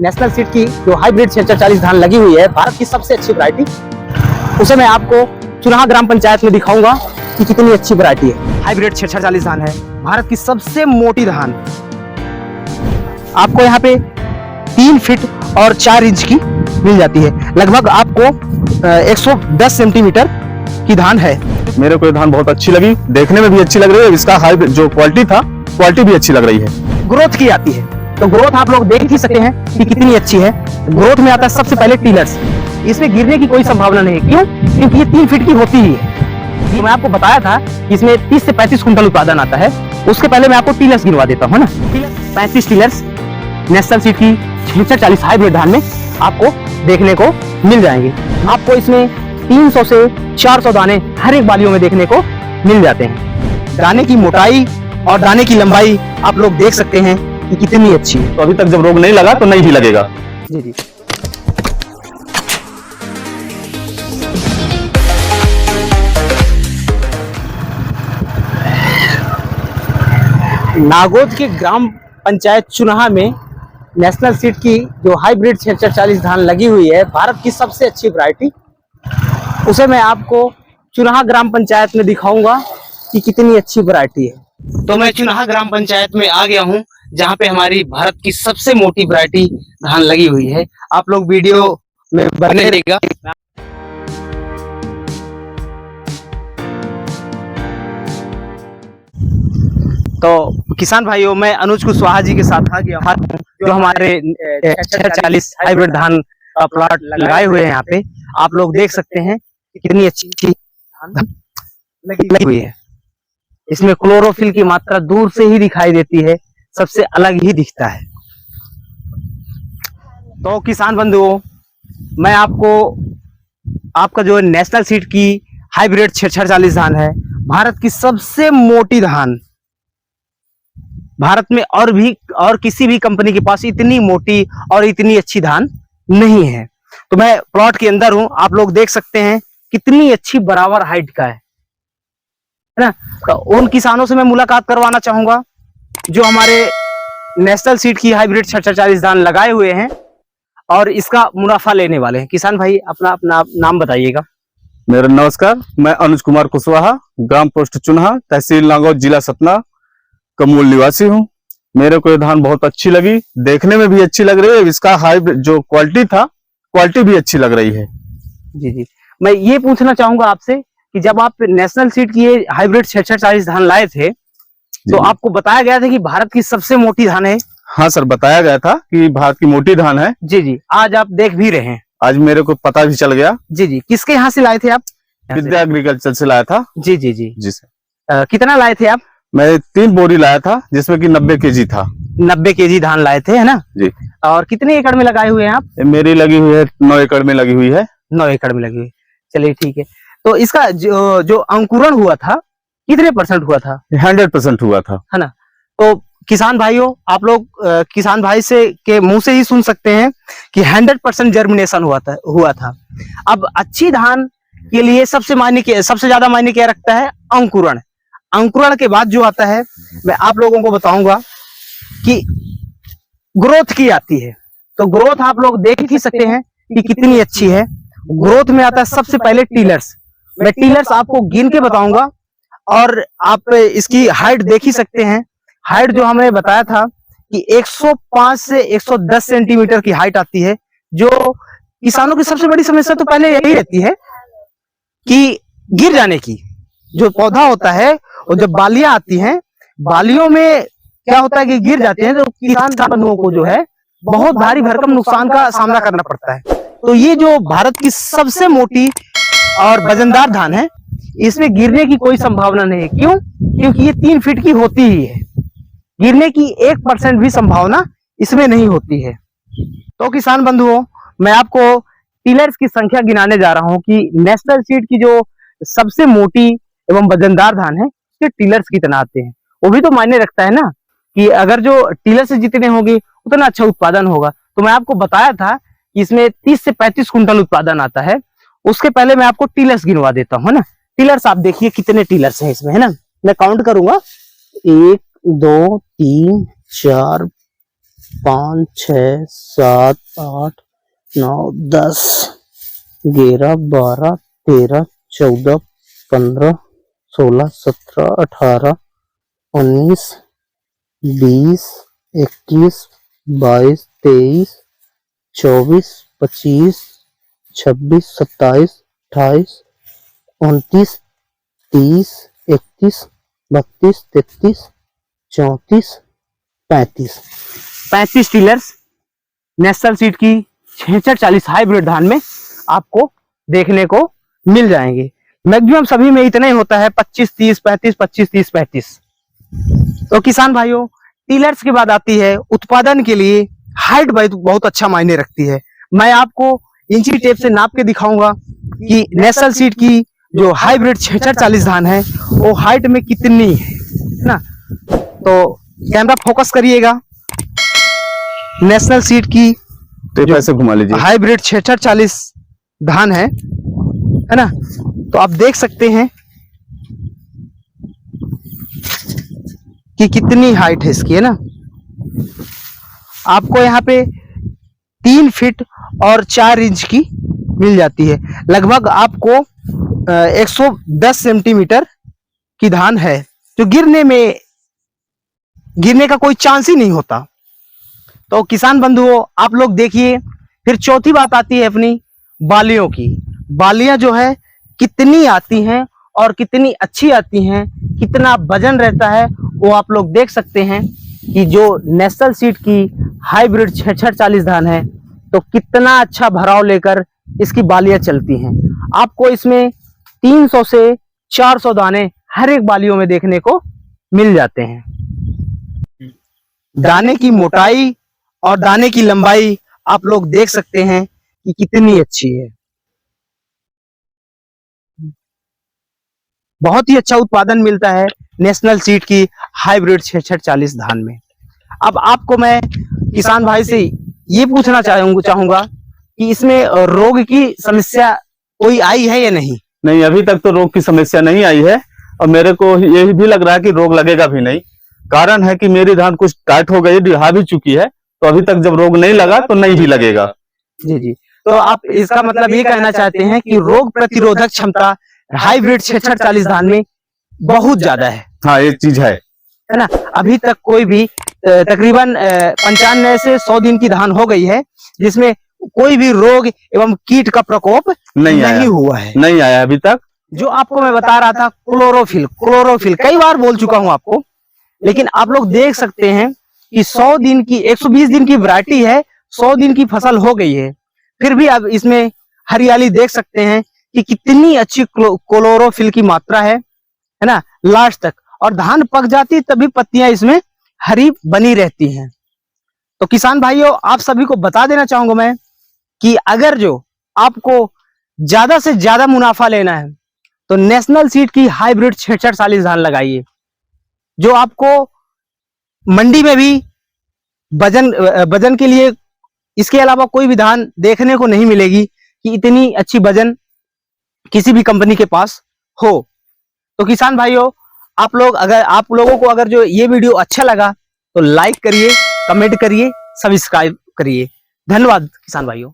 National seed की जो hybrid 640 धान लगी हुई है, भारत की सबसे अच्छी वैरायटी, उसे मैं आपको चुनाहा ग्राम पंचायत में दिखाऊंगा कि कितनी अच्छी वैरायटी है। हाइब्रिड 640 धान है, भारत की सबसे मोटी धान। आपको यहाँ पे 3 फीट और 4 इंच की मिल जाती है। लगभग आपको 110 सेंटीमीटर की धान है। मेरे को ये धान बहुत अच्छी लगी, देखने में भी अच्छी लग रही है। इसका हाइब्रिड जो क्वालिटी था, क्वालिटी भी अच्छी लग रही है। ग्रोथ की आती है, तो ग्रोथ आप लोग देख ही सकते हैं कि कितनी अच्छी है। ग्रोथ में आता है सबसे पहले टिलर्स। इसमें गिरने की कोई संभावना नहीं है। क्यों? क्योंकि ये 3 फीट की होती ही है। ये मैं आपको बताया था कि इसमें 30 से 35 कुंटल उत्पादन आता है। उसके पहले मैं आपको टिलर्स गिनवा देता हूँ ना। 35 टिलर्स नेशनल सीड की 640 हाइब्रिड धान में आपको देखने को मिल जाएंगे। आपको इसमें 300 से 400 दाने हर एक बालियों में देखने को मिल जाते हैं। दाने की मोटाई और दाने की लंबाई आप लोग देख सकते हैं कि कितनी अच्छी है। तो अभी तक जब रोग नहीं लगा तो नहीं ही लगेगा। जी जी। नागौद के ग्राम पंचायत चुनाहा में नेशनल सीड की जो हाइब्रिड 640 धान लगी हुई है, भारत की सबसे अच्छी वैरायटी, उसे मैं आपको चुनाहा ग्राम पंचायत में दिखाऊंगा कि कितनी अच्छी वैरायटी है। तो मैं चुनाहा ग्राम पंचायत में आ गया हूं, जहां पे हमारी भारत की सबसे मोटी वैरायटी धान लगी हुई है। आप लोग वीडियो में बने रहिएगा। तो किसान भाइयों, मैं अनुज कुशवाहा जी के साथ आ गया हूं, जो हमारे 640 हाइब्रिड धान का प्लॉट लगाए हुए हैं। यहाँ पे आप लोग देख सकते हैं कितनी अच्छी धान लगी हुई है। इसमें क्लोरोफिल की मात्रा दूर से ही दिखाई देती है, सबसे अलग ही दिखता है। तो किसान बंधुओं, मैं आपका जो नेशनल सीड की हाइब्रिड 640 धान है, भारत की सबसे मोटी धान। भारत में और किसी भी कंपनी के पास इतनी मोटी और इतनी अच्छी धान नहीं है। तो मैं प्लॉट के अंदर हूं, आप लोग देख सकते हैं कितनी अच्छी बराबर हाइट का है ना। तो उन किसानों से मैं मुलाकात करवाना चाहूंगा जो हमारे नेशनल सीड की हाइब्रिड 640 धान लगाए हुए हैं और इसका मुनाफा लेने वाले हैं। किसान भाई, अपना नाम बताइएगा। मेरा नमस्कार, मैं अनुज कुमार कुशवाहा, ग्राम पोस्ट चुनाहा, तहसील नागौद, जिला सतना का मूल निवासी हूँ। मेरे को ये धान बहुत अच्छी लगी, देखने में भी अच्छी लग रही है। इसका हाइब्रिड जो क्वालिटी था, क्वालिटी भी अच्छी लग रही है। जी जी। मैं ये पूछना चाहूंगा आपसे कि जब आप नेशनल सीड की ये हाइब्रिड 640 धान लाए थे, तो आपको बताया गया था कि भारत की सबसे मोटी धान है। हाँ सर, बताया गया था कि भारत की मोटी धान है। जी जी। आज आप देख भी रहे हैं। आज मेरे को पता भी चल गया। जी जी। किसके यहाँ से लाए थे आप? विद्या एग्रीकल्चर से लाया था। जी जी जी जी सर। कितना लाए थे आप? मैं 3 बोरी लाया था, जिसमें कि 90 केजी था। 90 केजी धान लाए थे, है ना जी। और कितने एकड़ में लगाए हुए हैं आप? मेरी लगी हुई है 9 एकड़ में लगी हुई है। 9 एकड़ में लगी हुई। चलिए ठीक है। तो इसका जो अंकुरण हुआ था, कितने % हुआ था? 100% हुआ था, है ना। तो किसान भाइयों, आप लोग किसान भाई से के मुंह से ही सुन सकते हैं कि 100% जर्मिनेशन हुआ था। अब अच्छी धान के लिए सबसे ज्यादा मायने क्या रखता है? अंकुरण। अंकुरण के बाद जो आता है, मैं आप लोगों को बताऊंगा कि ग्रोथ की आती है। तो ग्रोथ आप लोग देख ही सकते हैं कि कितनी अच्छी है। ग्रोथ में आता है सबसे पहले टिलर्स। मैं टिलर्स आपको गिन के बताऊंगा और आप इसकी हाइट देख ही सकते हैं। हाइट जो हमने बताया था कि 105 से 110 सेंटीमीटर की हाइट आती है। जो किसानों की सबसे बड़ी समस्या तो पहले यही रहती है कि गिर जाने की। जो पौधा होता है और जब बालियां आती हैं, बालियों में क्या होता है कि गिर जाते हैं, तो किसान बंधुओं को जो है बहुत भारी भरकम नुकसान का सामना करना पड़ता है। तो ये जो भारत की सबसे मोटी और वजनदार धान है, इसमें गिरने की कोई संभावना नहीं है। क्यों? क्योंकि ये 3 फीट की होती ही है। गिरने की 1% भी संभावना इसमें नहीं होती है। तो किसान बंधुओं, मैं आपको टिलर्स की संख्या गिनाने जा रहा हूं कि नेशनल सीड की जो सबसे मोटी एवं वजनदार धान है, उसके टिलर्स कितना आते हैं। वो भी तो मायने रखता है ना, कि अगर जो टिलर्स जितने होंगे उतना अच्छा उत्पादन होगा। तो मैं आपको बताया था कि इसमें 30 से 35 कुंटल उत्पादन आता है। उसके पहले मैं आपको टिलर्स गिनवा देता हूँ, है ना। टिलर्स आप देखिए कितने टिलर्स हैं इसमें, है ना। मैं काउंट करूंगा, 1 2 3 4 5 6 7 8 9 10 11 12 13 14 15 16 17 18 19 20 21 22 23 24 25 26 27 28 29 30 31 32 33 34 35 टीलर्स नेशनल सीड की 6640 हाइब्रिड धान में आपको देखने को मिल जाएंगे। मैक्सिमम सभी में इतना ही होता है 25 30 35 25 30 35। तो किसान भाइयों, टीलर्स के बाद आती है उत्पादन के लिए हाइट बहुत अच्छा मायने रखती है। मैं आपको इंची टेप से नाप के दिखाऊंगा कि नेशनल सीड की जो हाइब्रिड 6640 धान है वो हाइट में कितनी है ना। तो कैमरा फोकस करिएगा। नेशनल सीड की तो ऐसे घुमा लीजिए, हाइब्रिड 6640 धान है ना। तो आप देख सकते हैं कि कितनी हाइट है इसकी, है ना। आपको यहाँ पे 3 फीट और 4 इंच की मिल जाती है। लगभग आपको 110 सेंटीमीटर की धान है, जो गिरने का कोई चांस ही नहीं होता। तो किसान बंधुओं, आप लोग देखिए। फिर चौथी बात आती है अपनी बालियों की। बालियां जो है कितनी आती हैं और कितनी अच्छी आती हैं, कितना वजन रहता है, वो आप लोग देख सकते हैं कि जो नेशनल सीड की हाइब्रिड 6640 धान है तो कितना अच्छा भराव लेकर इसकी बालियां चलती हैं। आपको इसमें 300 से 400 दाने हर एक बालियों में देखने को मिल जाते हैं। दाने की मोटाई और दाने की लंबाई आप लोग देख सकते हैं कि कितनी अच्छी है। बहुत ही अच्छा उत्पादन मिलता है नेशनल सीड की हाइब्रिड 6640 धान में। अब आपको मैं किसान भाई से ये पूछना चाहूंगा कि इसमें रोग की समस्या कोई आई है या नहीं। नहीं, अभी तक तो रोग की समस्या नहीं आई है और मेरे को ये भी लग रहा है कि रोग लगेगा भी नहीं। कारण है कि मेरी धान कुछ टाइट हो गई, डिहा भी चुकी है, तो अभी तक जब रोग नहीं लगा तो नहीं भी लगेगा। जी जी। तो आप इसका मतलब ये कहना चाहते हैं कि रोग प्रतिरोधक क्षमता हाइब्रिड 6640 धान में बहुत ज्यादा है। हाँ, एक चीज है ना। अभी तक कोई भी तकरीबन 95 से 100 दिन की धान हो गई है जिसमें कोई भी रोग एवं कीट का प्रकोप नहीं हुआ है, नहीं आया अभी तक। जो आपको मैं बता रहा था क्लोरोफिल कई बार बोल चुका हूं आपको, लेकिन आप लोग देख सकते हैं कि 100 दिन की 120 दिन की वैरायटी है, 100 दिन की फसल हो गई है, फिर भी अब इसमें हरियाली देख सकते हैं कि कितनी अच्छी क्लोरोफिल की मात्रा है ना लास्ट तक। और धान पक जाती तभी पत्तियां इसमें हरी बनी रहती हैं। तो किसान भाइयों, आप सभी को बता देना चाहूंगा मैं कि अगर जो आपको ज्यादा से ज्यादा मुनाफा लेना है तो नेशनल सीड की हाइब्रिड 6640 धान लगाइए, जो आपको मंडी में भी वजन के लिए इसके अलावा कोई भी धान देखने को नहीं मिलेगी कि इतनी अच्छी वजन किसी भी कंपनी के पास हो। तो किसान भाइयों, आप लोगों को अगर जो ये वीडियो अच्छा लगा तो लाइक करिए, कमेंट करिए, सब्सक्राइब करिए। धन्यवाद किसान भाइयों।